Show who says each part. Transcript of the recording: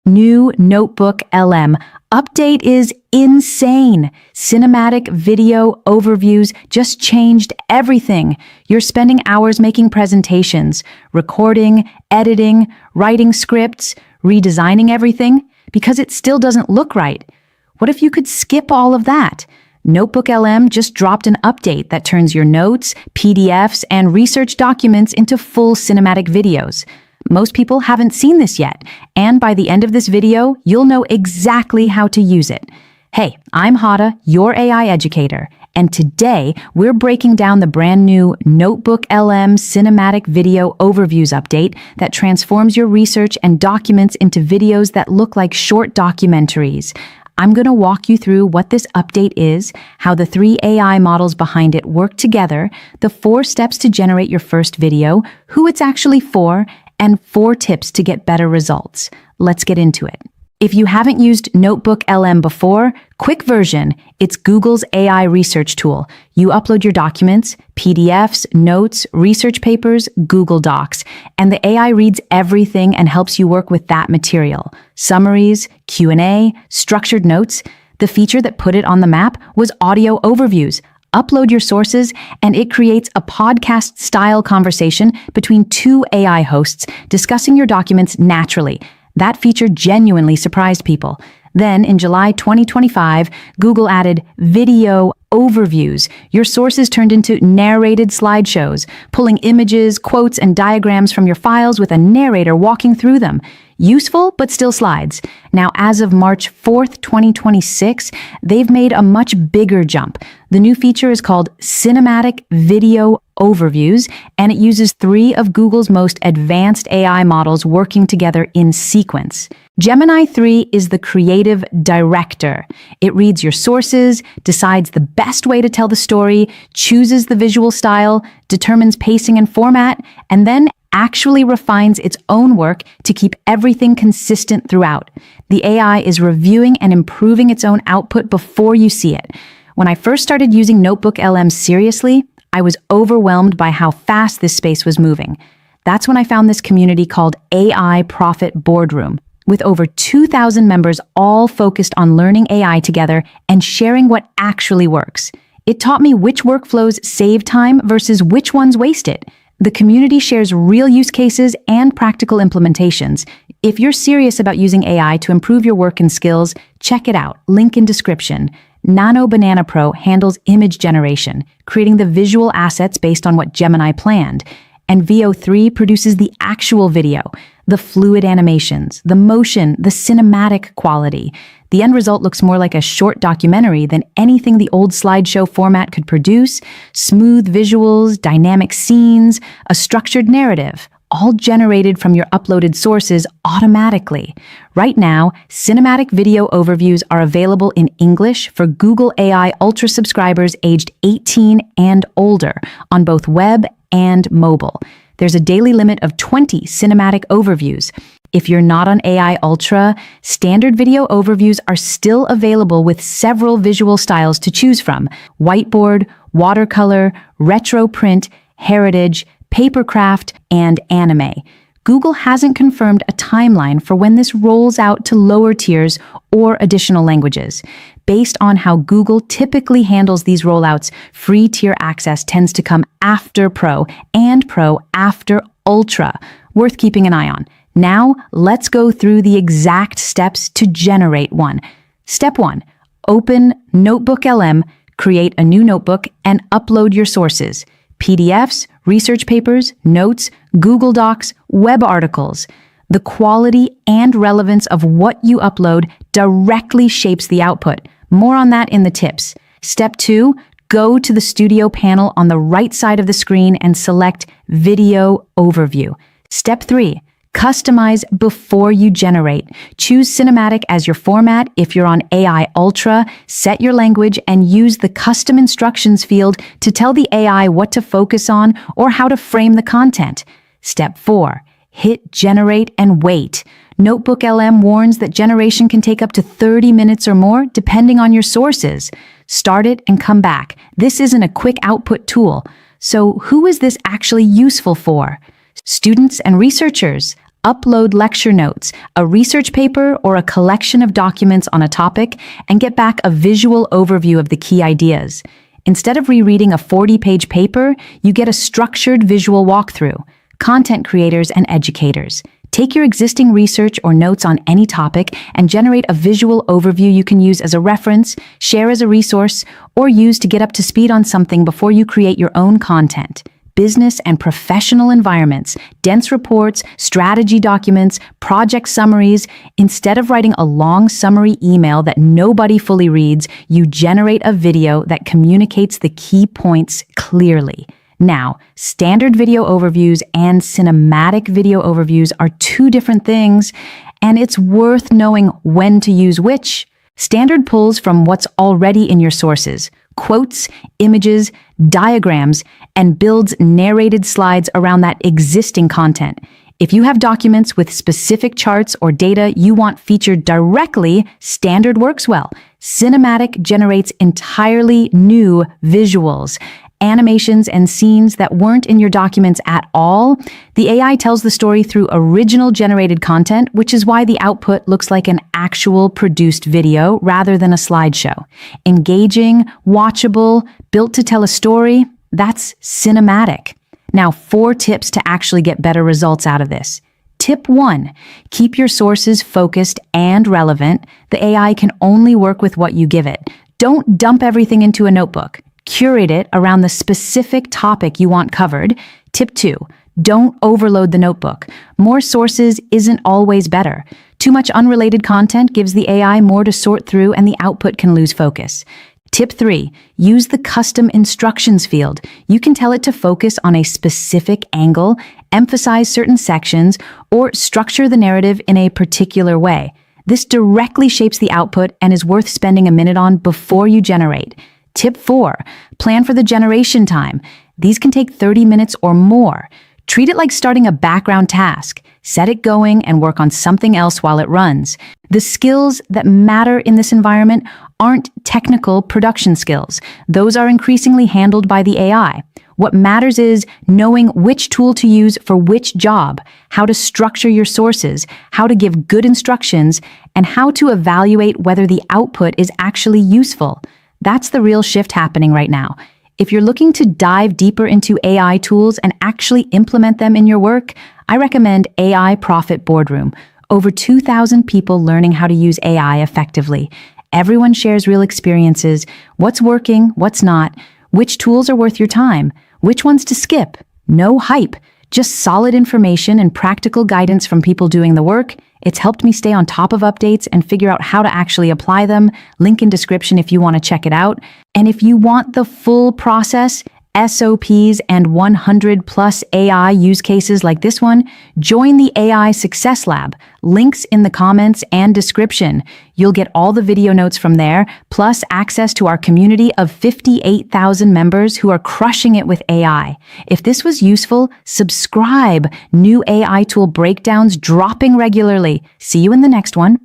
Speaker 1: New NotebookLM. Update is insane. Cinematic video overviews just changed everything. You're spending hours making presentations, recording, editing, writing scripts, redesigning everything because it still doesn't look right. What if you could skip all of that? NotebookLM just dropped an update that turns your notes, PDFs, and research documents into full cinematic videos. Most people haven't seen this yet, and by the end of this video, you'll know exactly how to use it. Hey, I'm Hada, your AI educator, and today we're breaking down the brand new NotebookLM Cinematic Video Overviews update that transforms your research and documents into videos that look like short documentaries. I'm going to walk you through what this update is, how the 3 AI models behind it work together, the 4 steps to generate your first video, who it's actually for, and 4 tips to get better results. Let's get into it. If you haven't used NotebookLM before, quick version, it's Google's AI research tool. You upload your documents, PDFs, notes, research papers, Google Docs, and the AI reads everything and helps you work with that material. Summaries, Q&A, structured notes. The feature that put it on the map was audio overviews. Upload your sources, and it creates a podcast-style conversation between 2 AI hosts discussing your documents naturally. That feature genuinely surprised people. Then, in July 2025, Google added video overviews. Your sources turned into narrated slideshows, pulling images, quotes, and diagrams from your files with a narrator walking through them. Useful, but still slides. Now, as of March 4th, 2026, they've made a much bigger jump. The new feature is called Cinematic Video Overviews, and it uses 3 of Google's most advanced AI models working together in sequence. Gemini 3 is the creative director. It reads your sources, decides the best way to tell the story, chooses the visual style, determines pacing and format, and then actually refines its own work to keep everything consistent throughout. The AI is reviewing and improving its own output before you see it. When I first started using NotebookLM seriously, I was overwhelmed by how fast this space was moving. That's when I found this community called AI Profit Boardroom, with over 2,000 members all focused on learning AI together and sharing what actually works. It taught me which workflows save time versus which ones waste it. The community shares real use cases and practical implementations. If you're serious about using AI to improve your work and skills, check it out. Link in description. NanobinanaPro handles image generation, creating the visual assets based on what Gemini planned. And VO3 produces the actual video, the fluid animations, the motion, the cinematic quality. The end result looks more like a short documentary than anything the old slideshow format could produce. Smooth visuals, dynamic scenes, a structured narrative, all generated from your uploaded sources automatically. Right now, cinematic video overviews are available in English for Google AI Ultra subscribers aged 18 and older on both web and mobile. There's a daily limit of 20 cinematic overviews. If you're not on AI Ultra, standard video overviews are still available with several visual styles to choose from: whiteboard, watercolor, retro print, heritage, papercraft, and anime. Google hasn't confirmed a timeline for when this rolls out to lower tiers or additional languages. Based on how Google typically handles these rollouts, free tier access tends to come after Pro and Pro after Ultra. Worth keeping an eye on. Now, let's go through the exact steps to generate one. Step 1. Open NotebookLM, create a new notebook, and upload your sources: PDFs, research papers, notes, Google Docs, web articles. The quality and relevance of what you upload directly shapes the output. More on that in the tips. Step 2, go to the studio panel on the right side of the screen and select Video Overview. Step 3, customize before you generate. Choose cinematic as your format. If you're on AI Ultra, set your language and use the custom instructions field to tell the AI what to focus on or how to frame the content. Step 4, hit generate and wait. NotebookLM warns that generation can take up to 30 minutes or more, depending on your sources. Start it and come back. This isn't a quick output tool. So who is this actually useful for? Students and researchers. Upload lecture notes, a research paper, or a collection of documents on a topic, and get back a visual overview of the key ideas. Instead of rereading a 40-page paper, you get a structured visual walkthrough. Content creators and educators. Take your existing research or notes on any topic and generate a visual overview you can use as a reference, share as a resource, or use to get up to speed on something before you create your own content. Business and professional environments, dense reports, strategy documents, project summaries. Instead of writing a long summary email that nobody fully reads, you generate a video that communicates the key points clearly. Now, standard video overviews and cinematic video overviews are two different things, and it's worth knowing when to use which. Standard pulls from what's already in your sources, quotes, images, diagrams, and builds narrated slides around that existing content. If you have documents with specific charts or data you want featured directly, standard works well. Cinematic generates entirely new visuals, animations, and scenes that weren't in your documents at all. The AI tells the story through original generated content, which is why the output looks like an actual produced video rather than a slideshow. Engaging, watchable, built to tell a story, that's cinematic. Now, 4 tips to actually get better results out of this. Tip 1, keep your sources focused and relevant. The AI can only work with what you give it. Don't dump everything into a notebook. Curate it around the specific topic you want covered. Tip 2, don't overload the notebook. More sources isn't always better. Too much unrelated content gives the AI more to sort through and the output can lose focus. Tip 3, use the custom instructions field. You can tell it to focus on a specific angle, emphasize certain sections, or structure the narrative in a particular way. This directly shapes the output and is worth spending a minute on before you generate. Tip 4, plan for the generation time. These can take 30 minutes or more. Treat it like starting a background task. Set it going and work on something else while it runs. The skills that matter in this environment aren't technical production skills. Those are increasingly handled by the AI. What matters is knowing which tool to use for which job, how to structure your sources, how to give good instructions, and how to evaluate whether the output is actually useful. That's the real shift happening right now. If you're looking to dive deeper into AI tools and actually implement them in your work, I recommend AI Profit Boardroom. Over 2,000 people learning how to use AI effectively. Everyone shares real experiences, what's working, what's not, which tools are worth your time, which ones to skip. No hype, just solid information and practical guidance from people doing the work. It's helped me stay on top of updates and figure out how to actually apply them. Link in description if you want to check it out. And if you want the full process, SOPs, and 100+ AI use cases like this one, join the AI Success Lab. Links in the comments and description. You'll get all the video notes from there, plus access to our community of 58,000 members who are crushing it with AI. If this was useful, subscribe. New AI tool breakdowns dropping regularly. See you in the next one.